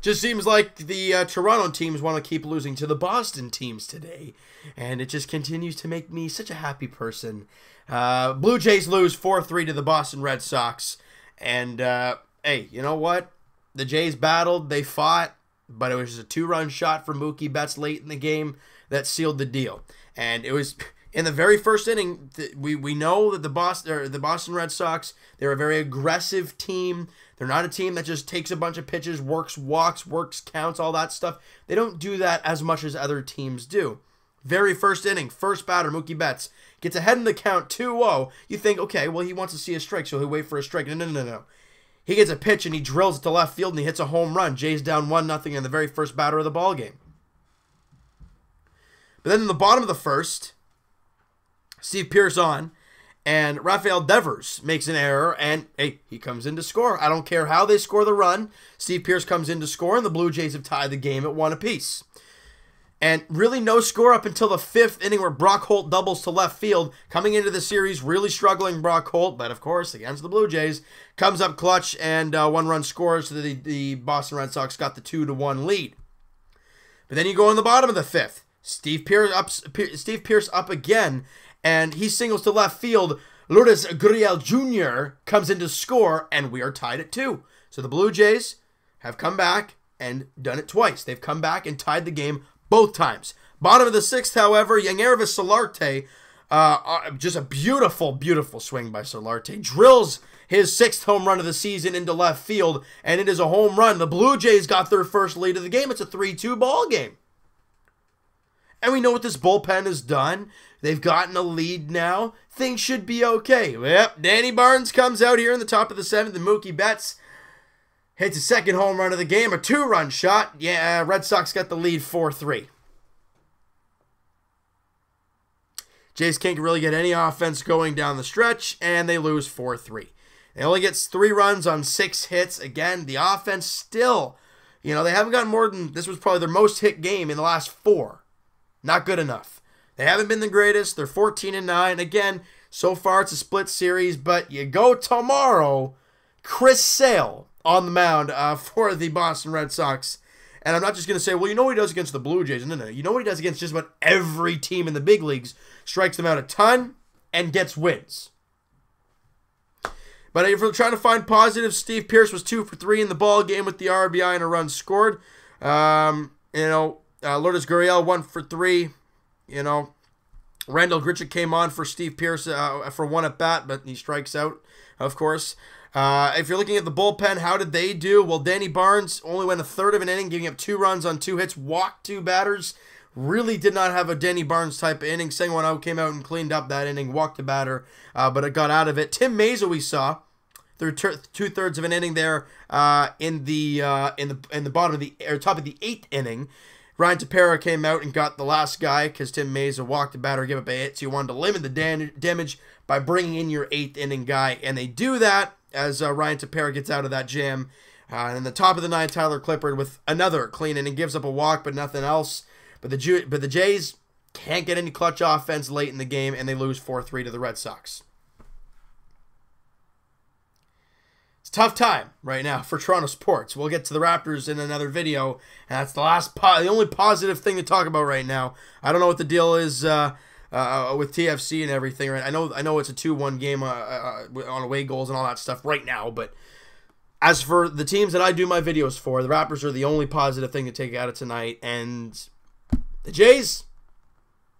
Just seems like the Toronto teams want to keep losing to the Boston teams today. And it just continues to make me such a happy person. Blue Jays lose 4-3 to the Boston Red Sox. And, hey, you know what? The Jays battled, they fought, but it was just a two-run shot from Mookie Betts late in the game that sealed the deal. And it was in the very first inning. We know that the Boston Red Sox, they're a very aggressive team. They're not a team that just takes a bunch of pitches, works walks, works counts, all that stuff. They don't do that as much as other teams do. Very first inning, first batter, Mookie Betts gets ahead in the count 2-0. You think, okay, well, he wants to see a strike, so he'll wait for a strike. No. He gets a pitch and he drills it to left field and he hits a home run. Jays down 1-0 in the very first batter of the ball game. But then in the bottom of the first, Steve Pearce on, and Rafael Devers makes an error, and hey, he comes in to score. I don't care how they score the run. Steve Pearce comes in to score, and the Blue Jays have tied the game at 1 apiece. And really no score up until the 5th inning where Brock Holt doubles to left field. Coming into the series, really struggling Brock Holt, but of course, against the Blue Jays, comes up clutch and 1-run scores, so the Boston Red Sox got the 2-1 lead. But then you go in the bottom of the 5th. Steve Pearce up again, and he singles to left field. Lourdes Gurriel Jr. comes in to score, and we are tied at 2. So the Blue Jays have come back and done it twice. They've come back and tied the game both times. Bottom of the 6th, however, Yangervis Solarte, just a beautiful, beautiful swing by Solarte, drills his 6th home run of the season into left field, and it is a home run. The Blue Jays got their first lead of the game. It's a 3-2 ball game. And we know what this bullpen has done. They've gotten a lead now. Things should be okay. Yep, Danny Barnes comes out here in the top of the 7th, and Mookie Betts hits a second home run of the game, a 2-run shot. Yeah, Red Sox got the lead 4-3. Jays can't really get any offense going down the stretch, and they lose 4-3. They only get 3 runs on 6 hits. Again, the offense still, they haven't gotten more than, this was probably their most hit game in the last 4. Not good enough. They haven't been the greatest. They're 14-9. Again, so far it's a split series, but you go tomorrow, Chris Sale on the mound for the Boston Red Sox. And I'm not just going to say, well, you know what he does against the Blue Jays. No. You know what he does against just about every team in the big leagues. Strikes them out a ton and gets wins. But if we're trying to find positives, Steve Pearce was 2 for 3 in the ball game with the RBI and a run scored. Lourdes Gurriel 1 for 3. Randall Grichuk came on for Steve Pearce for 1 at bat, but he strikes out, of course. If you're looking at the bullpen, how did they do? Well, Danny Barnes only went a third of an inning, giving up 2 runs on 2 hits, walked 2 batters. Really did not have a Danny Barnes type of inning. Sengwon out came out and cleaned up that inning, walked a batter, but it got out of it. Tim Mayza we saw through 2/3 of an inning there in the bottom of the top of the 8th inning. Ryan Tepera came out and got the last guy because Tim Mayza walked the batter, gave up a hit, so you wanted to limit the damage by bringing in your 8th inning guy, and they do that as Ryan Tepera gets out of that jam. And in the top of the 9th, Tyler Clippard with another clean inning, gives up a walk but nothing else. But the Jays can't get any clutch offense late in the game, and they lose 4-3 to the Red Sox. It's a tough time right now for Toronto sports. We'll get to the Raptors in another video, and that's the only positive thing to talk about right now. I don't know what the deal is with TFC and everything. Right? I know it's a 2-1 game on away goals and all that stuff right now, but as for the teams that I do my videos for, the Raptors are the only positive thing to take out of tonight, and the Jays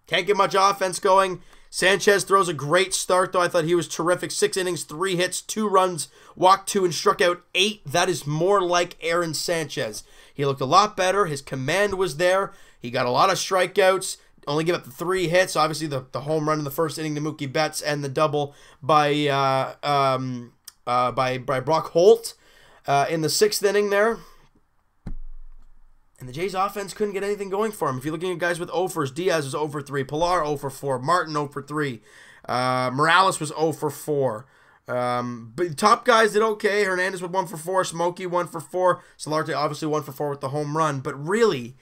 can't get much offense going. Sanchez throws a great start, though. I thought he was terrific. 6 innings, 3 hits, 2 runs, walked 2, and struck out 8. That is more like Aaron Sanchez. He looked a lot better. His command was there. He got a lot of strikeouts. Only gave up the 3 hits. Obviously, the home run in the first inning to Mookie Betts and the double by Brock Holt in the 6th inning there. And the Jays offense couldn't get anything going for him. If you're looking at guys with 0-fers, Diaz was 0 for 3, Pilar 0 for 4, Martin 0 for 3, Morales was 0 for 4. But top guys did okay. Hernandez with 1 for 4, Smokey 1 for 4, Solarte obviously 1 for 4 with the home run. But really,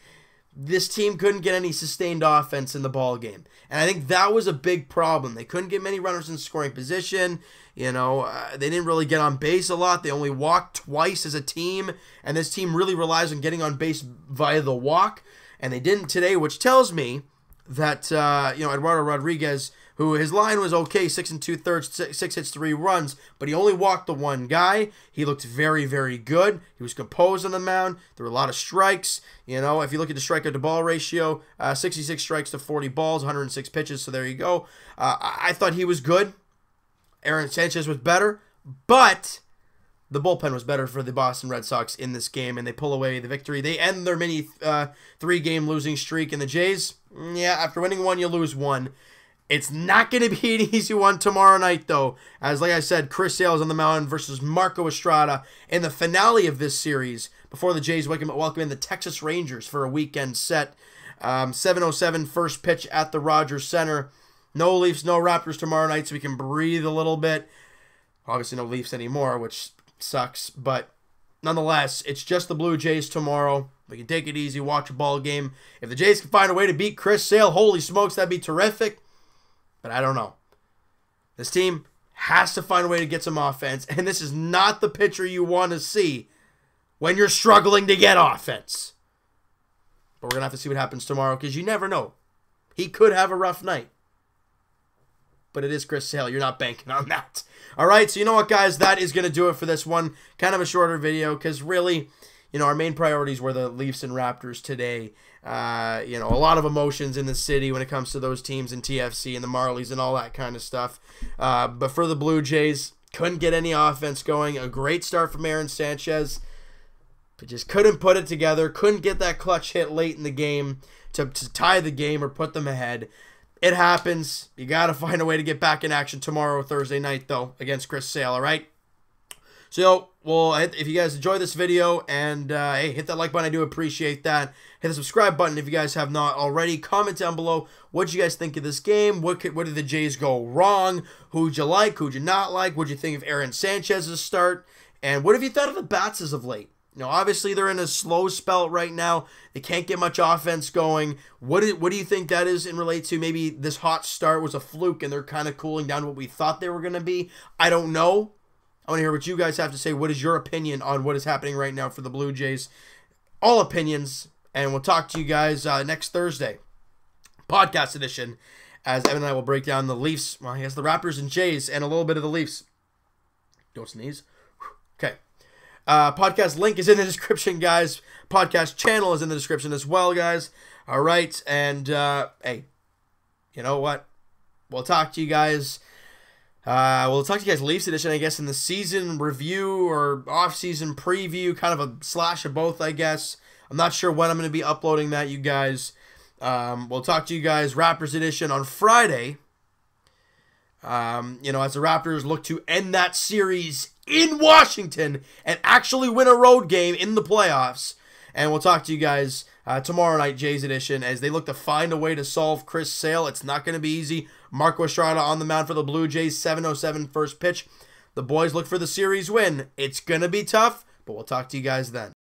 this team couldn't get any sustained offense in the ball game. And I think that was a big problem. They couldn't get many runners in scoring position. You know, they didn't really get on base a lot. They only walked twice as a team. And this team really relies on getting on base via the walk. And they didn't today, which tells me that, you know, Eduardo Rodriguez, who his line was okay, 6 2/3, 6 hits, 3 runs, but he only walked the one guy. He looked very, very good. He was composed on the mound. There were a lot of strikes. You know, if you look at the strikeout to ball ratio, 66 strikes to 40 balls, 106 pitches, so there you go. I thought he was good. Aaron Sanchez was better, but the bullpen was better for the Boston Red Sox in this game, and they pull away the victory. They end their mini 3-game losing streak, and the Jays, yeah, after winning one, you lose one. It's not going to be an easy one tomorrow night, though. As, like I said, Chris Sale is on the mound versus Marco Estrada in the finale of this series before the Jays welcome in the Texas Rangers for a weekend set. 7:07 first pitch at the Rogers Center. No Leafs, no Raptors tomorrow night, so we can breathe a little bit. Obviously, no Leafs anymore, which sucks. But nonetheless, it's just the Blue Jays tomorrow. We can take it easy, watch a ball game. If the Jays can find a way to beat Chris Sale, holy smokes, that'd be terrific. But I don't know. This team has to find a way to get some offense, and this is not the pitcher you want to see when you're struggling to get offense. But we're going to have to see what happens tomorrow, because you never know. He could have a rough night. But it is Chris Sale. You're not banking on that. All right, so you know what, guys? That is going to do it for this one. Kind of a shorter video, because really, you know, our main priorities were the Leafs and Raptors today. You know, a lot of emotions in the city when it comes to those teams in TFC and the Marlies and all that kind of stuff. But for the Blue Jays, couldn't get any offense going. A great start from Aaron Sanchez, but just couldn't put it together. Couldn't get that clutch hit late in the game to tie the game or put them ahead. It happens. You got to find a way to get back in action tomorrow, Thursday night, though, against Chris Sale, all right? So, well, if you guys enjoyed this video, and hey, hit that like button. I do appreciate that. Hit the subscribe button if you guys have not already. Comment down below what you guys think of this game. What did the Jays go wrong? Who'd you like? Who'd you not like? What'd you think of Aaron Sanchez's start? And what have you thought of the bats as of late? You know, obviously they're in a slow spell right now. They can't get much offense going. What do you think that is in relate to maybe this hot start was a fluke and they're kind of cooling down to what we thought they were going to be? I don't know. I want to hear what you guys have to say. What is your opinion on what is happening right now for the Blue Jays? All opinions. And we'll talk to you guys next Thursday. Podcast edition. As Evan and I will break down the Leafs. Well, I guess the Raptors and Jays and a little bit of the Leafs. Don't sneeze. Okay. Podcast link is in the description, guys. Podcast channel is in the description as well, guys. All right. And, hey, you know what? We'll talk to you guys. We'll talk to you guys Leafs edition, I guess, in the season review or off-season preview, kind of a slash of both, I guess. I'm not sure when I'm going to be uploading that, you guys. We'll talk to you guys Raptors edition on Friday. You know, as the Raptors look to end that series in Washington and actually win a road game in the playoffs. And we'll talk to you guys tomorrow night, Jays edition, as they look to find a way to solve Chris Sale. It's not going to be easy. Marco Estrada on the mound for the Blue Jays, 7:07 first pitch. The boys look for the series win. It's going to be tough, but we'll talk to you guys then.